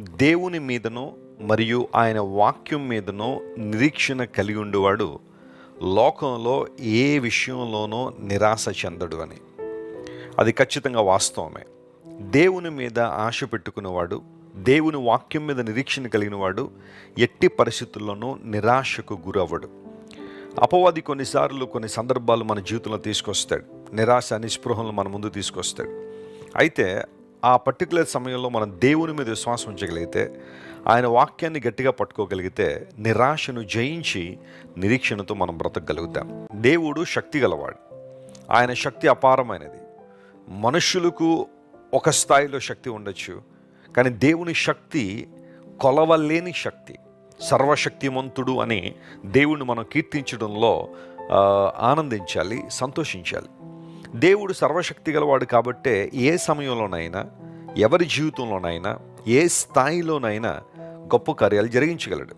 దేవుని మీదనో మరియు ఆయన వాక్యం మీదనో నిరీక్షణ కలిగి ఉండేవాడు లోకంలో ఏ విషయంలోనో నిరాశ చెందడు అని. అది ఖచ్చితంగా వాస్తవమే. దేవుని మీద ఆశ పెట్టుకునేవాడు, దేవుని వాక్యం మీద నిరీక్షణ కలిగిన వాడు ఎట్టి పరిస్థితుల్లోనూ నిరాశకు గురవ్వడు. అపవాది కొన్నిసార్లు కొన్ని సందర్భాలు మన జీవితంలో తీసుకొస్తాడు, నిరాశ నిస్పృహలను మన ముందు తీసుకొస్తాడు. అయితే ఆ పర్టికులర్ సమయంలో మనం దేవుని మీద విశ్వాసం ఉంచగలిగితే, ఆయన వాక్యాన్ని గట్టిగా పట్టుకోగలిగితే నిరాశను జయించి నిరీక్షణతో మనం బ్రతకగలుగుతాం. దేవుడు శక్తి గలవాడు, ఆయన శక్తి అపారమైనది. మనుషులకు ఒక స్థాయిలో శక్తి ఉండొచ్చు, కానీ దేవుని శక్తి కొలవలేని శక్తి. సర్వశక్తిమంతుడు అని దేవుణ్ణి మనం కీర్తించడంలో ఆనందించాలి, సంతోషించాలి. దేవుడు సర్వశక్తి గలవాడు కాబట్టే ఏ సమయంలోనైనా, ఎవరి జీవితంలోనైనా, ఏ స్థాయిలోనైనా గొప్ప కార్యాలు జరిగించగలడు.